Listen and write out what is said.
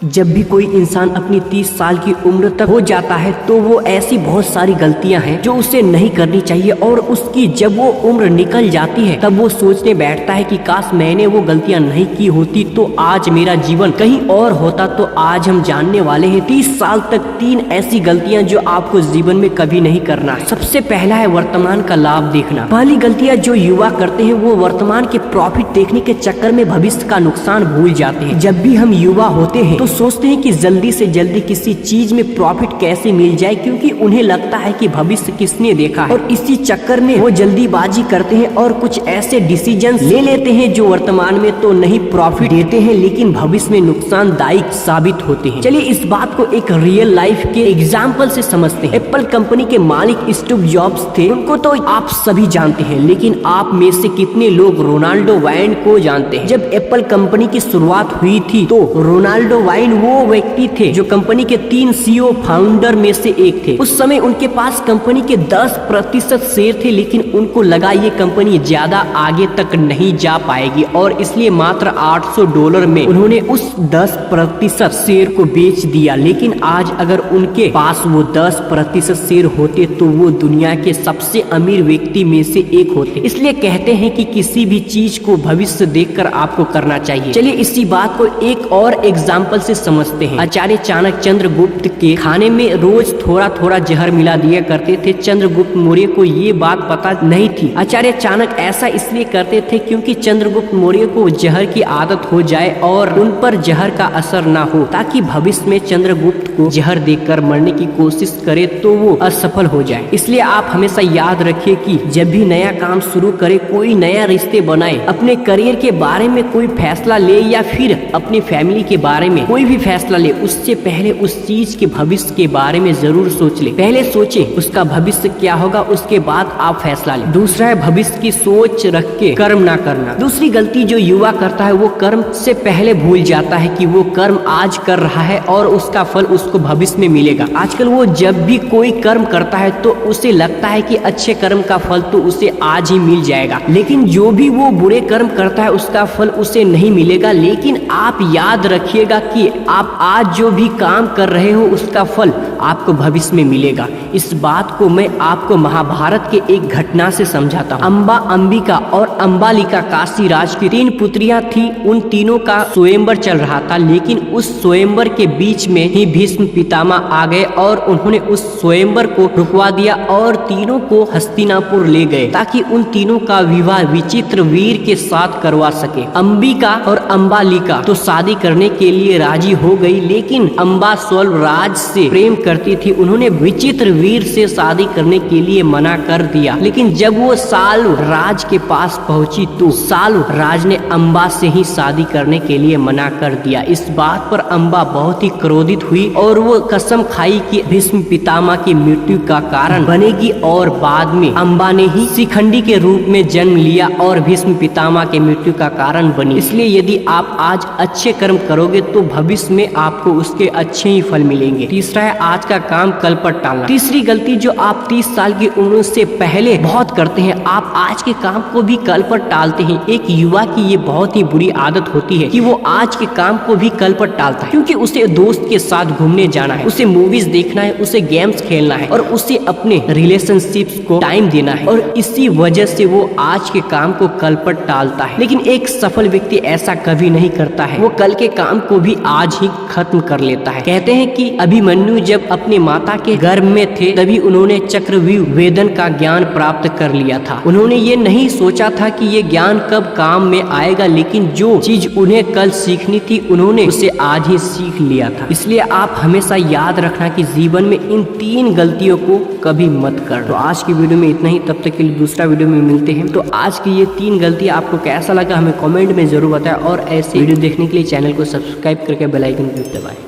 जब भी कोई इंसान अपनी 30 साल की उम्र तक हो जाता है तो वो ऐसी बहुत सारी गलतियां हैं जो उसे नहीं करनी चाहिए, और उसकी जब वो उम्र निकल जाती है तब वो सोचने बैठता है कि काश मैंने वो गलतियां नहीं की होती तो आज मेरा जीवन कहीं और होता। तो आज हम जानने वाले हैं 30 साल तक 3 ऐसी गलतियां जो आपको जीवन में कभी नहीं करना है। सबसे पहला है वर्तमान का लाभ देखना। पहली गलतियां जो युवा करते हैं वो वर्तमान के प्रॉफिट देखने के चक्कर में भविष्य का नुकसान भूल जाते हैं। जब भी हम युवा होते हैं तो सोचते हैं कि जल्दी से जल्दी किसी चीज में प्रॉफिट कैसे मिल जाए, क्योंकि उन्हें लगता है कि भविष्य किसने देखा है, और इसी चक्कर में वो जल्दीबाजी करते हैं और कुछ ऐसे डिसीजन ले लेते हैं जो वर्तमान में तो नहीं प्रॉफिट देते हैं लेकिन भविष्य में नुकसानदायक साबित होते हैं। चलिए इस बात को एक रियल लाइफ के एग्जाम्पल से समझते हैं। एप्पल कंपनी के मालिक स्टीव जॉब्स थे, उनको तो आप सभी जानते हैं, लेकिन आप में से कितने लोग रोनाल्डो वाइन को जानते हैं? जब एप्पल कंपनी की शुरुआत हुई थी तो रोनाल्डो वाइन वो व्यक्ति थे जो कंपनी के 3 सीईओ फाउंडर में से एक थे। उस समय उनके पास कंपनी के 10% शेयर थे, लेकिन उनको लगा ये कंपनी ज्यादा आगे तक नहीं जा पाएगी और इसलिए मात्र $800 में उन्होंने उस 10% शेयर को बेच दिया। लेकिन आज अगर उनके पास वो 10% शेयर होते तो वो दुनिया के सबसे अमीर व्यक्ति में से एक होते। इसलिए कहते हैं कि किसी भी चीज को भविष्य देखकर आपको करना चाहिए। चलिए इसी बात को एक और एग्जाम्पल से समझते हैं। आचार्य चाणक्य चंद्रगुप्त के खाने में रोज थोड़ा थोड़ा जहर मिला दिया करते थे। चंद्रगुप्त मौर्य को ये बात पता नहीं थी। आचार्य चाणक्य ऐसा इसलिए करते थे क्योंकि चंद्रगुप्त मौर्य को जहर की आदत हो जाए और उन पर जहर का असर ना हो, ताकि भविष्य में चंद्रगुप्त को जहर देकर मरने की कोशिश करे तो वो असफल हो जाए। इसलिए आप हमेशा याद रखिए कि जब भी नया काम शुरू करे, कोई नया रिश्ते बनाए, अपने करियर के बारे में कोई फैसला ले या फिर अपनी फैमिली के बारे में कोई भी फैसला ले, उससे पहले उस चीज के भविष्य के बारे में जरूर सोच ले। पहले सोचे उसका भविष्य क्या होगा, उसके बाद आप फैसला ले। दूसरा है भविष्य की सोच रख के कर्म ना करना। दूसरी गलती जो युवा करता है वो कर्म से पहले भूल जाता है कि वो कर्म आज कर रहा है और उसका फल उसको भविष्य में मिलेगा। आजकल वो जब भी कोई कर्म करता है तो उसे लगता है कि अच्छे कर्म का फल तो उसे आज ही मिल जाएगा, लेकिन जो भी वो बुरे कर्म करता है उसका फल उसे नहीं मिलेगा। लेकिन आप याद रखिएगा कि आप आज जो भी काम कर रहे हो उसका फल आपको भविष्य में मिलेगा। इस बात को मैं आपको महाभारत के एक घटना से समझाता हूँ। अंबा, अंबिका और अंबालिका काशी राज की 3 पुत्रियां थी। उन तीनों का स्वयंवर चल रहा था, लेकिन उस स्वयंवर के बीच में ही भीष्म पितामह आ गए और उन्होंने उस स्वयंवर को रुकवा दिया और तीनों को हस्तिनापुर ले गए ताकि उन तीनों का विवाह विचित्र वीर के साथ करवा सके। अंबिका और अंबालिका तो शादी करने के लिए राजी हो गई, लेकिन अंबा स्वल्पराज से प्रेम करती थी। उन्होंने विचित्र वीर से शादी करने के लिए मना कर दिया। लेकिन जब वो साल्वराज के पास पहुंची तो साल्वराज ने अंबा से ही शादी करने के लिए मना कर दिया। इस बात पर अंबा बहुत ही क्रोधित हुई और वो कसम खाई कि भीष्म पितामह की मृत्यु का कारण बनेगी, और बाद में अंबा ने ही शिखंडी के रूप में जन्म लिया और भीष्म पितामह के मृत्यु का कारण बनी। इसलिए यदि आप आज अच्छे कर्म करोगे तो भविष्य में आपको उसके अच्छे ही फल मिलेंगे। तीसरा है आज का काम कल पर टालना। तीसरी गलती जो आप 30 साल की उम्र से पहले बहुत करते हैं, आप आज के काम को भी कल पर टालते हैं। एक युवा की ये बहुत ही बुरी आदत होती है कि वो आज के काम को भी कल पर टालता है, क्योंकि उसे दोस्त के साथ घूमने जाना है, उसे मूवीज देखना है, उसे गेम्स खेलना है और उसे अपने रिलेशनशिप्स को टाइम देना है, और इसी वजह से वो आज के काम को कल पर टालता है। लेकिन एक सफल व्यक्ति ऐसा कभी नहीं करता है, वो कल के काम को भी आज ही खत्म कर लेता है। कहते हैं कि अभिमन्यु जब अपनी माता के गर्भ में थे तभी उन्होंने चक्रव्यूह वेदन का ज्ञान प्राप्त कर लिया था। उन्होंने ये नहीं सोचा था कि ये ज्ञान कब काम में आएगा, लेकिन जो चीज उन्हें कल सीखनी थी उन्होंने उसे आज ही सीख लिया था। इसलिए आप हमेशा याद रखना कि जीवन में इन 3 गलतियों को कभी मत कर। तो आज की वीडियो में इतना ही, तब तक के लिए दूसरा वीडियो में मिलते हैं। तो आज की ये 3 गलतियां आपको कैसा लगा हमें कमेंट में जरूर बताएं, और ऐसे वीडियो देखने के लिए चैनल को सब्सक्राइब करके बेल आइकन दबाएं।